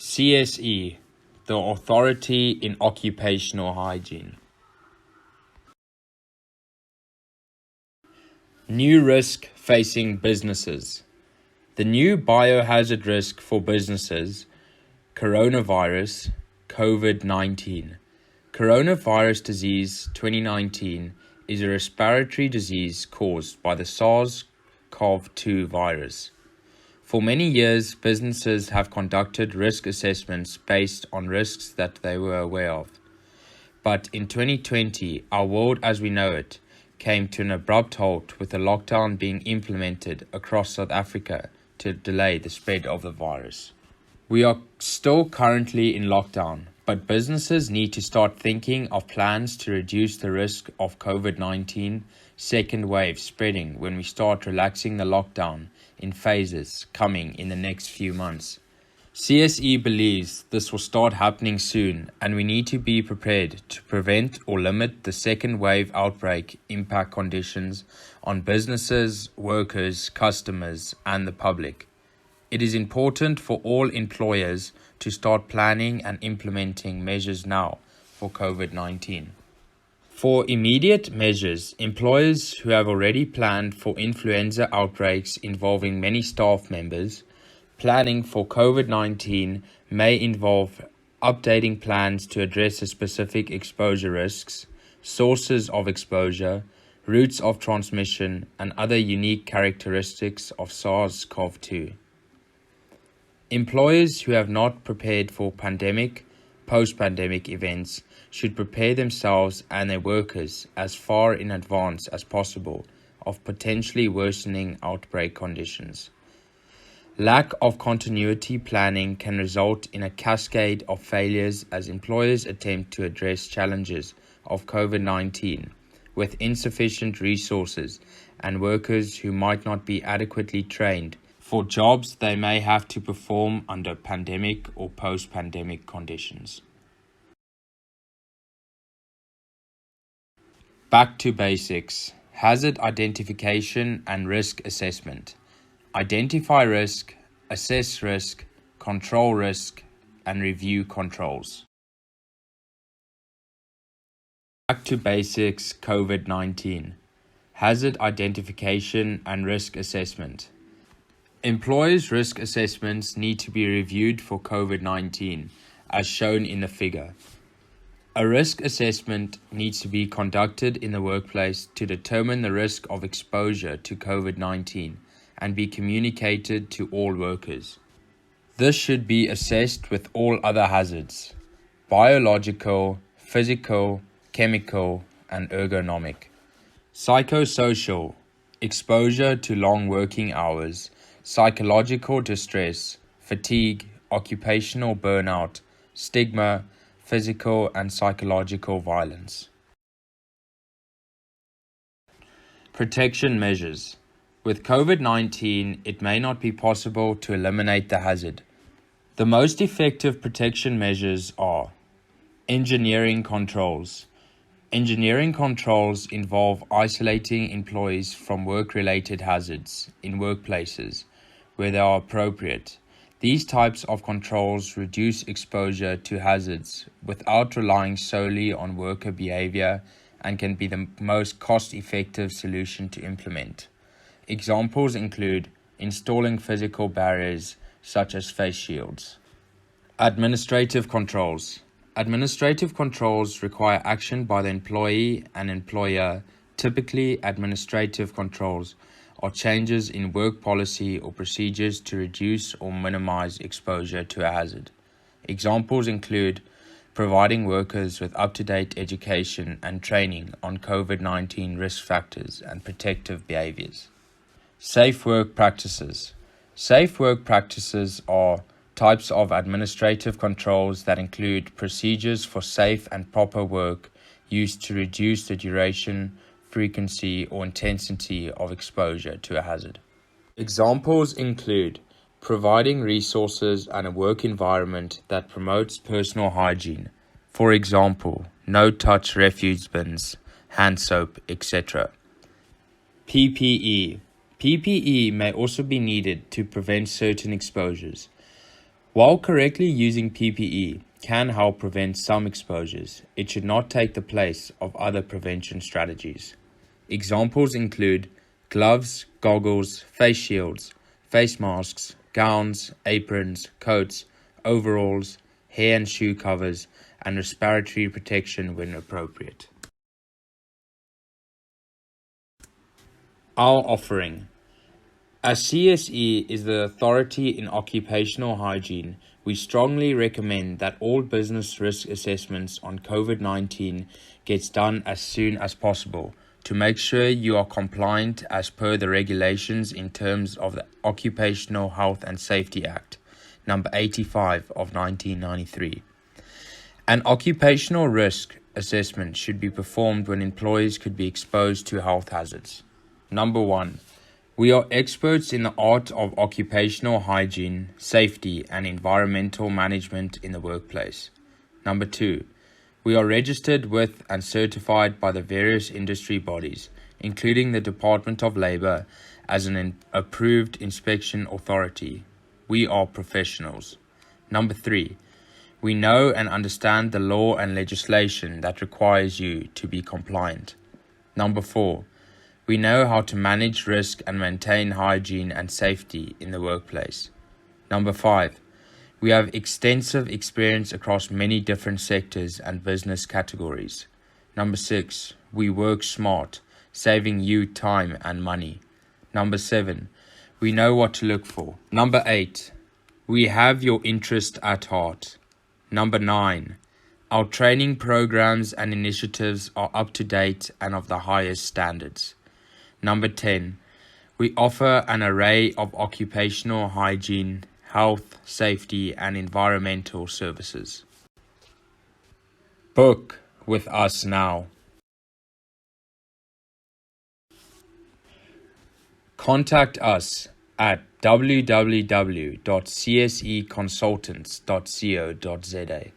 CSE, the Authority in Occupational Hygiene. New risk facing businesses. The new biohazard risk for businesses, coronavirus, COVID-19. Coronavirus disease 2019 is a respiratory disease caused by the SARS-CoV-2 virus. For many years, businesses have conducted risk assessments based on risks that they were aware of. But in 2020, our world as we know it came to an abrupt halt with a lockdown being implemented across South Africa to delay the spread of the virus. We are still currently in lockdown, but businesses need to start thinking of plans to reduce the risk of COVID-19 second wave spreading when we start relaxing the lockdown in phases coming in the next few months. CSE believes this will start happening soon, and we need to be prepared to prevent or limit the second wave outbreak impact conditions on businesses, workers, customers, and the public. It is important for all employers to start planning and implementing measures now for COVID-19. For immediate measures, employers who have already planned for influenza outbreaks involving many staff members, planning for COVID-19 may involve updating plans to address the specific exposure risks, sources of exposure, routes of transmission, and other unique characteristics of SARS-CoV-2. Employers who have not prepared for pandemic, post-pandemic events should prepare themselves and their workers as far in advance as possible of potentially worsening outbreak conditions. Lack of continuity planning can result in a cascade of failures as employers attempt to address challenges of COVID-19 with insufficient resources and workers who might not be adequately trained for jobs they may have to perform under pandemic or post-pandemic conditions. Back to basics. Hazard identification and risk assessment. Identify risk, assess risk, control risk, and review controls. Back to basics. COVID-19. Hazard identification and risk assessment. Employers' risk assessments need to be reviewed for COVID-19, as shown in the figure. A risk assessment needs to be conducted in the workplace to determine the risk of exposure to COVID-19 and be communicated to all workers. This should be assessed with all other hazards: biological, physical, chemical, and ergonomic. Psychosocial, exposure to long working hours, psychological distress, fatigue, occupational burnout, stigma, physical and psychological violence. Protection measures. With COVID-19, it may not be possible to eliminate the hazard. The most effective protection measures are engineering controls. Engineering controls involve isolating employees from work-related hazards in workplaces where they are appropriate. These types of controls reduce exposure to hazards without relying solely on worker behavior and can be the most cost-effective solution to implement. Examples include installing physical barriers such as face shields. Administrative controls. Administrative controls require action by the employee and employer. Typically, administrative controls are changes in work policy or procedures to reduce or minimize exposure to a hazard. Examples include providing workers with up-to-date education and training on COVID-19 risk factors and protective behaviors. Safe work practices. Safe work practices are types of administrative controls that include procedures for safe and proper work used to reduce the duration, frequency, or intensity of exposure to a hazard. Examples include providing resources and a work environment that promotes personal hygiene. For example, no-touch refuse bins, hand soap, etc. PPE. PPE may also be needed to prevent certain exposures. While correctly using PPE can help prevent some exposures, it should not take the place of other prevention strategies. Examples include gloves, goggles, face shields, face masks, gowns, aprons, coats, overalls, hair and shoe covers, and respiratory protection when appropriate. Our offering. As CSE is the authority in occupational hygiene, we strongly recommend that all business risk assessments on COVID-19 gets done as soon as possible to make sure you are compliant as per the regulations in terms of the Occupational Health and Safety Act, number 85 of 1993. An occupational risk assessment should be performed when employees could be exposed to health hazards. Number 1. We are experts in the art of occupational hygiene, safety, and environmental management in the workplace. Number 2. We are registered with and certified by the various industry bodies, including the Department of Labor, as an approved inspection authority. We are professionals. Number 3. We know and understand the law and legislation that requires you to be compliant. Number 4. We know how to manage risk and maintain hygiene and safety in the workplace. Number 5. We have extensive experience across many different sectors and business categories. Number 6. We work smart, saving you time and money. Number 7. We know what to look for. Number 8. We have your interest at heart. Number 9. Our training programs and initiatives are up to date and of the highest standards. Number 10. We offer an array of occupational hygiene, health, safety, and environmental services. Book with us now. Contact us at www.cseconsultants.co.za.